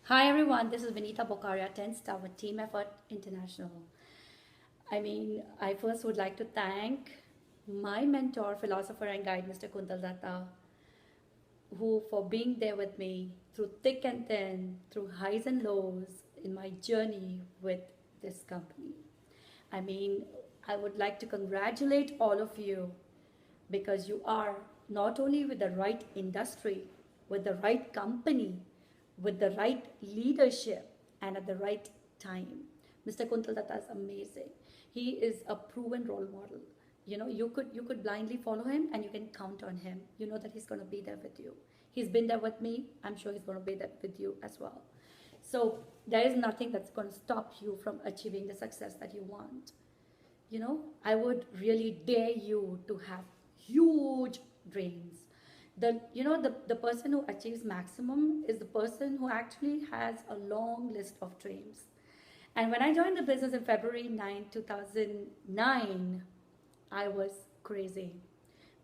Hi everyone, this is Veenitha Bokaria, 10 star with Team Effort International. I first would like to thank my mentor, philosopher, and guide, Mr. Kuntal Datta, who for being there with me through thick and thin, through highs and lows in my journey with this company. I mean, I would like to congratulate all of you because you are not only with the right industry, with the right company, with the right leadership, and at the right time. Mr. Kuntal Datta is amazing. He is a proven role model. You could blindly follow him and you can count on him. You know that he's going to be there with you. He's been there with me. I'm sure he's going to be there with you as well. So there is nothing that's going to stop you from achieving the success that you want. I would really dare you to have huge dreams. The person who achieves maximum is the person who actually has a long list of dreams. And when I joined the business in February 2009, I was crazy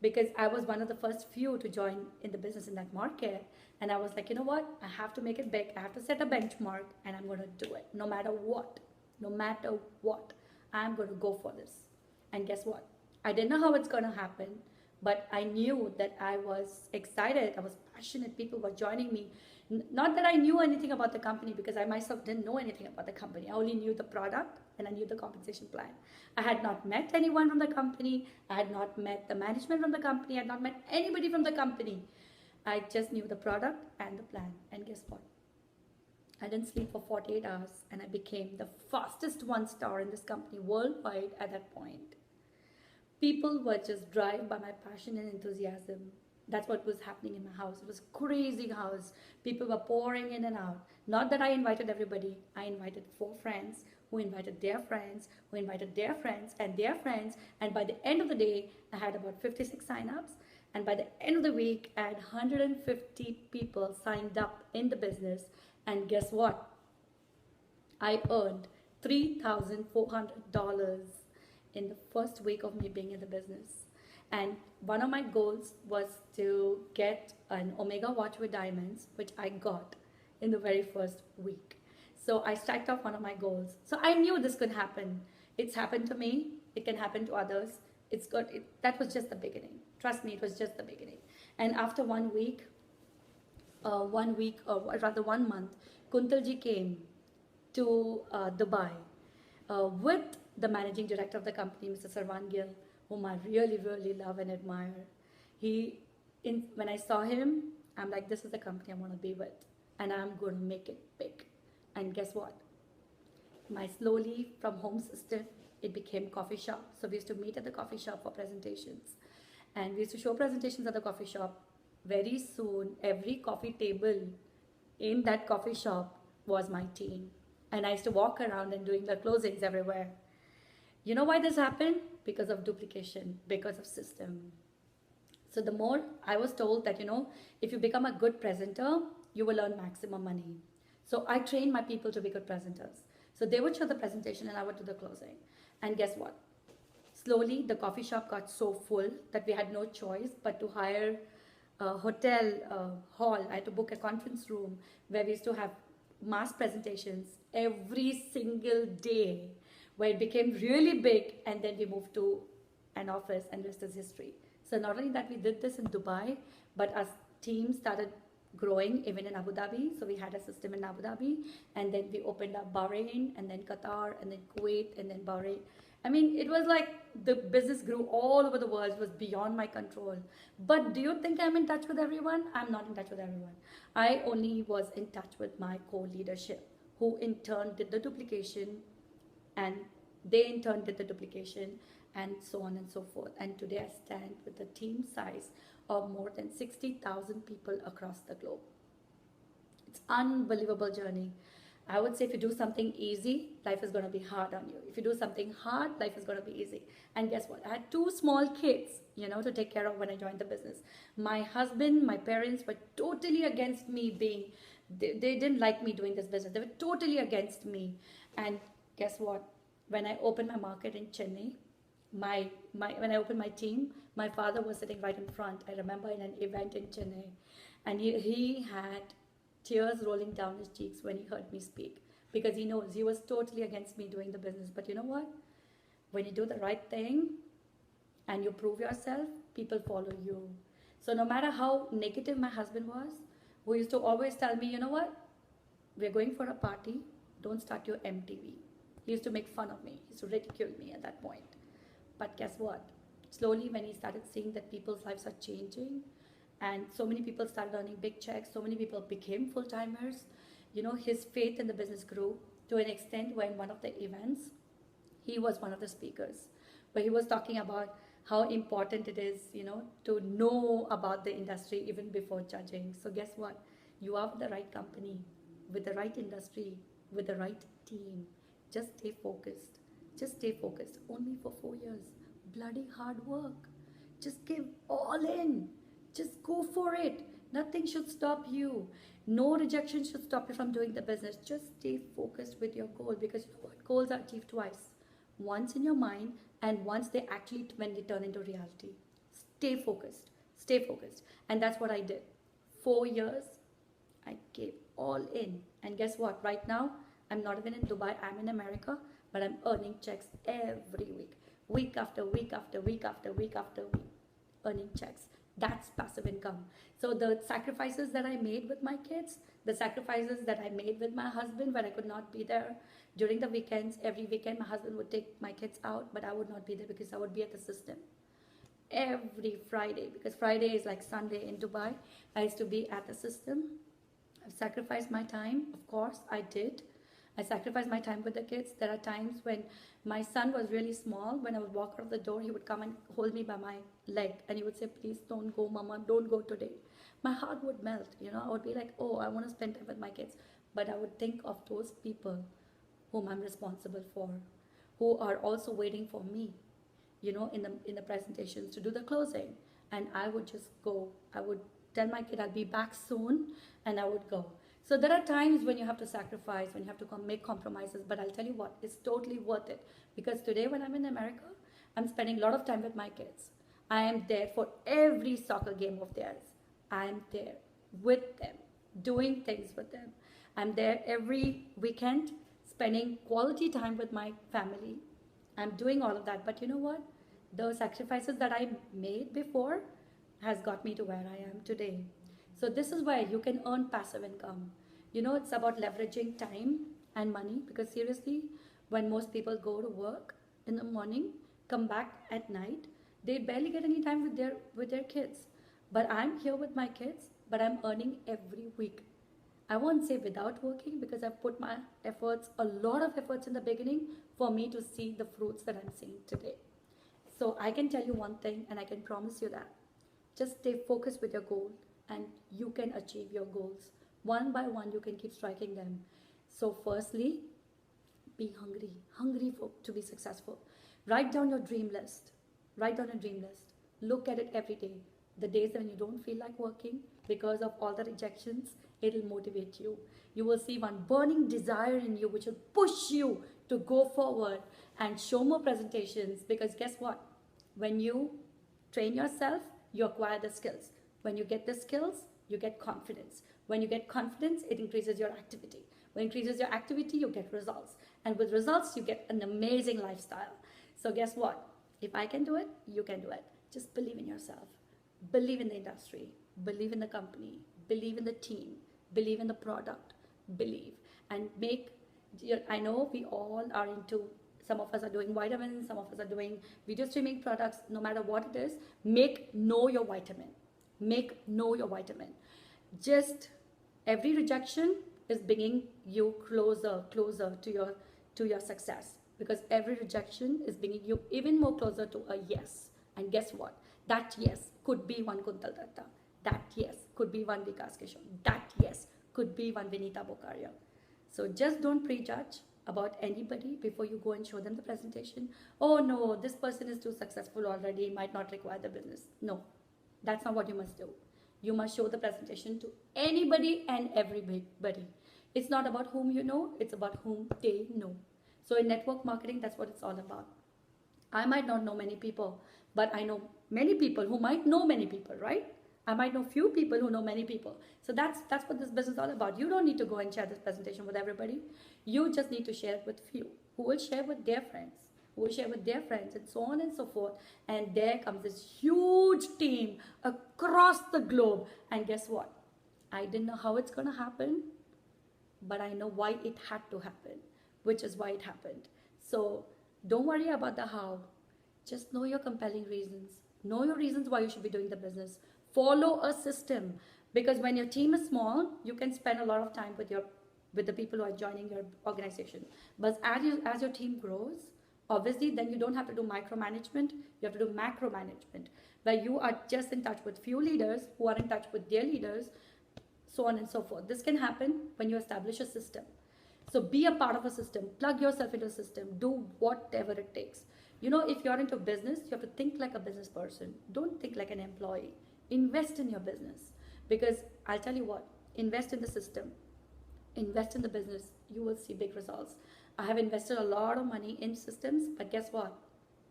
because I was one of the first few to join in the business in that market. And I was like, you know what? I have to make it big. I have to set a benchmark and I'm going to do it no matter what. No matter what. I'm going to go for this. And guess what? I didn't know how it's going to happen, but I knew that I was excited. I was passionate. People were joining me. Not that I knew anything about the company because I myself didn't know anything about the company. I only knew the product and I knew the compensation plan. I had not met anyone from the company. I had not met the management from the company. I had not met anybody from the company. I just knew the product and the plan. And guess what? I didn't sleep for 48 hours and I became the fastest one star in this company worldwide at that point. People were just driven by my passion and enthusiasm. That's what was happening in my house. It was a crazy house. People were pouring in and out. Not that I invited everybody. I invited 4 friends who invited their friends, who invited their friends and their friends. And by the end of the day, I had about 56 signups. And by the end of the week, I had 150 people signed up in the business. And guess what? I earned $3,400 in the first week of me being in the business. And one of my goals was to get an Omega watch with diamonds, which I got in the very first week. So I stacked off one of my goals. So I knew this could happen. It's happened to me. It can happen to others. It's good. That was just the beginning. Trust me, it was just the beginning. And after 1 week, or rather 1 month, Kuntalji came to Dubai with the managing director of the company, Mr. Sarwan Gill, whom I really, really love and admire. When I saw him, I'm like, this is the company I want to be with, and I'm going to make it big. And guess what? My slowly from home system, it became coffee shop. So we used to meet at the coffee shop for presentations, and we used to show presentations at the coffee shop. Very soon, every coffee table in that coffee shop was my team. And I used to walk around and doing the closings everywhere. You know why this happened? Because of duplication, because of system. So the more I was told that, if you become a good presenter, you will earn maximum money. So I trained my people to be good presenters. So they would show the presentation and I would do the closing. And guess what? Slowly, the coffee shop got so full that we had no choice but to hire a hotel hall. I had to book a conference room where we used to have mass presentations every single day, where it became really big, and then we moved to an office, and rest is history. So not only that we did this in Dubai, but our team started growing even in Abu Dhabi. So we had a system in Abu Dhabi, and then we opened up Bahrain, and then Qatar, and then Kuwait, and then Bahrain. It was like the business grew all over the world. It was beyond my control. But do you think I'm in touch with everyone? I'm not in touch with everyone. I only was in touch with my core leadership, who in turn did the duplication, and they in turn did the duplication, and so on and so forth. And today I stand with a team size of more than 60,000 people across the globe. It's an unbelievable journey. I would say if you do something easy, life is going to be hard on you. If you do something hard, life is going to be easy. And guess what? I had 2 small kids, to take care of when I joined the business. My husband, my parents were totally against me they didn't like me doing this business. They were totally against me. And guess what? When I opened my market in Chennai, when I opened my team, my father was sitting right in front. I remember in an event in Chennai, and he had tears rolling down his cheeks when he heard me speak, because he knows he was totally against me doing the business. But you know what? When you do the right thing and you prove yourself, people follow you. So no matter how negative my husband was, who used to always tell me, you know what? We're going for a party. Don't start your MTV. He used to make fun of me. He used to ridicule me at that point. But guess what? Slowly, when he started seeing that people's lives are changing, and so many people started earning big checks, so many people became full-timers, his faith in the business grew to an extent where in one of the events, he was one of the speakers, where he was talking about how important it is, to know about the industry even before judging. So guess what? You are with the right company, with the right industry, with the right team. Just stay focused. Just stay focused. Only for 4 years. Bloody hard work. Just give all in. Just go for it. Nothing should stop you. No rejection should stop you from doing the business. Just stay focused with your goal, because you know what? Goals are achieved twice. Once in your mind, and once when they turn into reality. Stay focused. Stay focused. And that's what I did. 4 years, I gave all in. And guess what? Right now, I'm not even in Dubai. I'm in America, but I'm earning checks every week. Week after week after week after week after week. Earning checks. That's passive income. So the sacrifices that I made with my kids, the sacrifices that I made with my husband when I could not be there during the weekends, every weekend my husband would take my kids out, but I would not be there because I would be at the system. Every Friday, because Friday is like Sunday in Dubai, I used to be at the system. I've sacrificed my time, of course, I did. I sacrificed my time with the kids. There are times when my son was really small. When I would walk out of the door, he would come and hold me by my leg and he would say, please don't go, mama, don't go today. My heart would melt, I would be like, oh, I want to spend time with my kids. But I would think of those people whom I'm responsible for, who are also waiting for me, in the presentations to do the closing. And I would just go. I would tell my kid I'll be back soon, and I would go. So there are times when you have to sacrifice, when you have to make compromises, but I'll tell you what, it's totally worth it. Because today when I'm in America, I'm spending a lot of time with my kids. I am there for every soccer game of theirs. I am there with them, doing things with them. I'm there every weekend, spending quality time with my family. I'm doing all of that. But you know what? The sacrifices that I made before has got me to where I am today. So this is why you can earn passive income. It's about leveraging time and money, because seriously, when most people go to work in the morning, come back at night, they barely get any time with their kids. But I'm here with my kids, but I'm earning every week. I won't say without working, because I've put my efforts, a lot of efforts in the beginning for me to see the fruits that I'm seeing today. So I can tell you one thing, and I can promise you that. Just stay focused with your goal, and you can achieve your goals. One by one, you can keep striking them. So firstly, be hungry to be successful. Write down your dream list. Write down your dream list. Look at it every day. The days when you don't feel like working because of all the rejections, it'll motivate you. You will see one burning desire in you which will push you to go forward and show more presentations, because guess what? When you train yourself, you acquire the skills. When you get the skills, you get confidence. When you get confidence, it increases your activity. When it increases your activity, you get results. And with results, you get an amazing lifestyle. So guess what? If I can do it, you can do it. Just believe in yourself. Believe in the industry. Believe in the company. Believe in the team. Believe in the product. Believe. And I know we all are into, some of us are doing vitamins, some of us are doing video streaming products. No matter what it is, know your vitamin. Know your vitamin. Just every rejection is bringing you closer to your success, because every rejection is bringing you even more closer to a yes. And guess what? That yes could be one Kuntal Datta. That yes could be one Vikas Kishore. That yes could be one Veenitha Bokaria. So just don't prejudge about anybody before you go and show them the presentation. Oh no, this person is too successful already, might not require the business. No, that's not what you must do. You must show the presentation to anybody and everybody. It's not about whom you know, it's about whom they know. So in network marketing, that's what it's all about. I might not know many people, but I know many people who might know many people, right? I might know few people who know many people. So that's what this business is all about. You don't need to go and share this presentation with everybody. You just need to share it with few who will share with their friends, who will share with their friends, and so on and so forth. And there comes this huge team across the globe. And guess what? I didn't know how it's going to happen, but I know why it had to happen, which is why it happened. So don't worry about the how. Just know your compelling reasons. Know your reasons why you should be doing the business. Follow a system, because when your team is small, you can spend a lot of time with the people who are joining your organization. But as your team grows, obviously, then you don't have to do micromanagement. You have to do macro management, where you are just in touch with few leaders who are in touch with their leaders, so on and so forth. This can happen when you establish a system. So be a part of a system. Plug yourself into a system. Do whatever it takes. You know, if you're into business, you have to think like a business person. Don't think like an employee. Invest in your business, because I'll tell you what, invest in the system, invest in the business, you will see big results. I have invested a lot of money in systems, but guess what?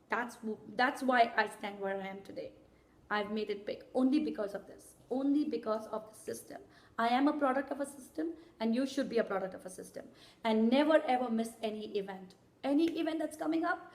That's why I stand where I am today. I've made it big only because of this, only because of the system. I am a product of a system, and you should be a product of a system. And never ever miss any event. Any event that's coming up,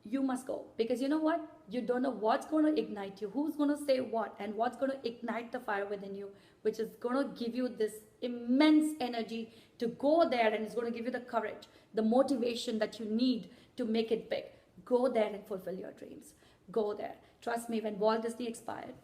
you must go, because you know what? You don't know what's going to ignite you, who's going to say what, and what's going to ignite the fire within you, which is going to give you this immense energy to go there, and it's going to give you the courage, the motivation that you need to make it big. Go there and fulfill your dreams. Go there. Trust me, when Walt Disney expired,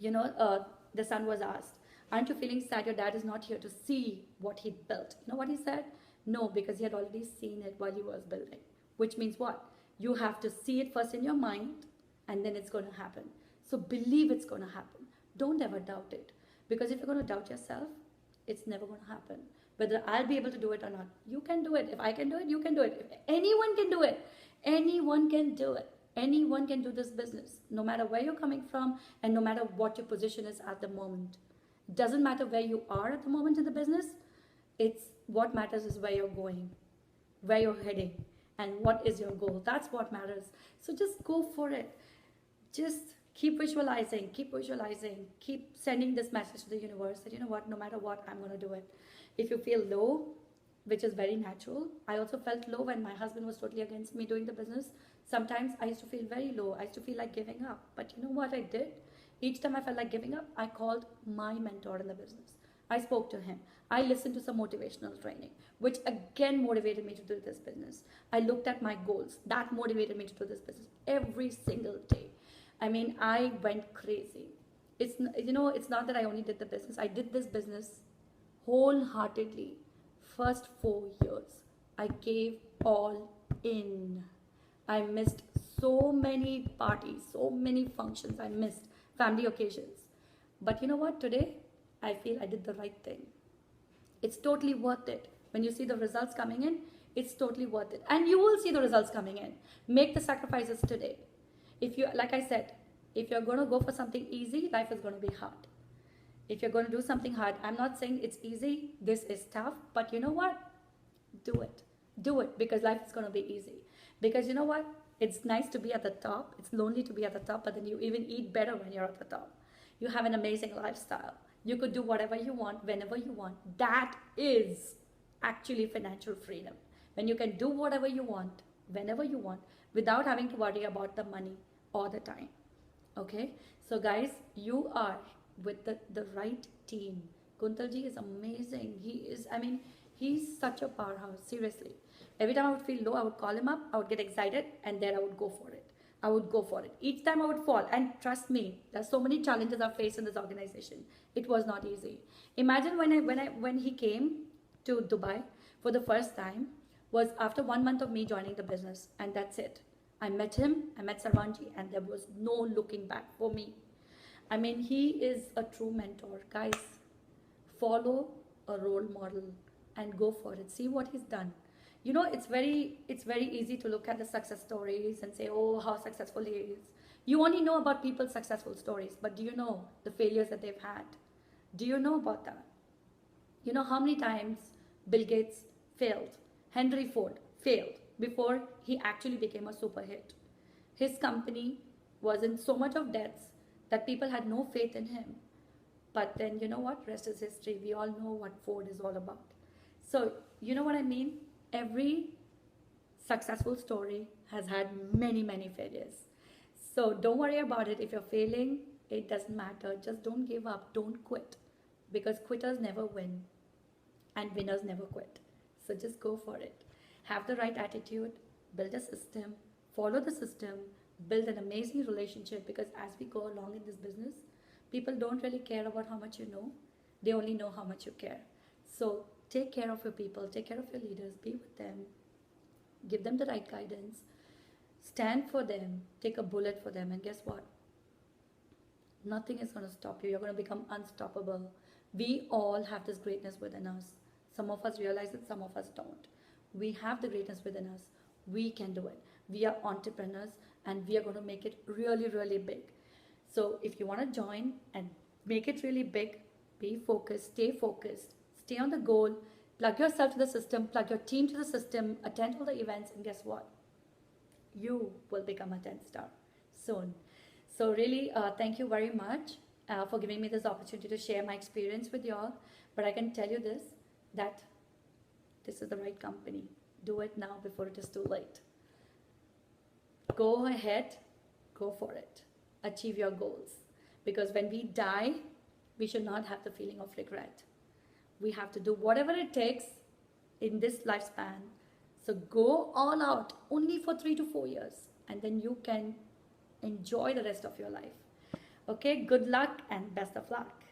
the son was asked, aren't you feeling sad your dad is not here to see what he built? You know what he said? No, because he had already seen it while he was building. Which means what? You have to see it first in your mind, and then it's going to happen. So believe it's going to happen. Don't ever doubt it. Because if you're going to doubt yourself, it's never going to happen. Whether I'll be able to do it or not, you can do it. If I can do it, you can do it. If anyone can do it, anyone can do it. Anyone can do this business, no matter where you're coming from and no matter what your position is at the moment. It doesn't matter where you are at the moment in the business. It's what matters is where you're going, where you're heading, and what is your goal. That's what matters. So just go for it. Just keep visualizing, keep sending this message to the universe that, you know what, no matter what, I'm going to do it. If you feel low, which is very natural. I also felt low when my husband was totally against me doing the business. Sometimes I used to feel very low. I used to feel like giving up. But you know what I did? Each time I felt like giving up, I called my mentor in the business. I spoke to him. I listened to some motivational training, which again motivated me to do this business. I looked at my goals. That motivated me to do this business every single day. I mean, I went crazy. It's not that I only did the business. I did this business wholeheartedly. First 4 years, I gave all in. I missed so many parties, so many functions. I missed family occasions. But you know what? Today, I feel I did the right thing. It's totally worth it. When you see the results coming in, it's totally worth it. And you will see the results coming in. Make the sacrifices today. Like I said, if you're going to go for something easy, life is going to be hard. If you're going to do something hard, I'm not saying it's easy. This is tough. But you know what? Do it. Do it, because life is going to be easy. Because you know what? It's nice to be at the top. It's lonely to be at the top, but then you even eat better when you're at the top. You have an amazing lifestyle. You could do whatever you want, whenever you want. That is actually financial freedom. When you can do whatever you want, whenever you want, without having to worry about the money all the time. Okay? So guys, you are with the right team. Kuntalji is amazing. He's such a powerhouse, seriously. Every time I would feel low, I would call him up, I would get excited, and then I would go for it. I would go for it. Each time I would fall, and trust me, there's so many challenges I've faced in this organization. It was not easy. Imagine when he came to Dubai for the first time, was after 1 month of me joining the business, and that's it. I met him, I met Sarvanji, and there was no looking back for me. I mean, he is a true mentor. Guys, follow a role model and go for it. See what he's done. You know, it's very easy to look at the success stories and say, oh, how successful he is. You only know about people's successful stories, but do you know the failures that they've had? Do you know about that? You know how many times Bill Gates failed? Henry Ford failed before he actually became a super hit. His company was in so much of debts that people had no faith in him. But then, you know what? Rest is history. We all know what Ford is all about. So, you know what I mean? Every successful story has had many, many failures. So don't worry about it. If you're failing, it doesn't matter. Just don't give up. Don't quit. Because quitters never win and winners never quit. So just go for it. Have the right attitude, build a system, follow the system, build an amazing relationship, because as we go along in this business, people don't really care about how much you know. They only know how much you care. So take care of your people, take care of your leaders, be with them, give them the right guidance, stand for them, take a bullet for them, and guess what? Nothing is going to stop you. You're going to become unstoppable. We all have this greatness within us. Some of us realize it, some of us don't. We have the greatness within us. We can do it. We are entrepreneurs and we are going to make it really, really big. So if you want to join and make it really big, be focused, stay on the goal, plug yourself to the system, plug your team to the system, attend all the events, and guess what? You will become a 10 star soon. So really, thank you very much for giving me this opportunity to share my experience with y'all. But I can tell you this, that this is the right company. Do it now before it is too late. Go ahead, go for it. Achieve your goals. Because when we die, we should not have the feeling of regret. We have to do whatever it takes in this lifespan. So go all out only for 3 to 4 years, and then you can enjoy the rest of your life. Okay, good luck and best of luck.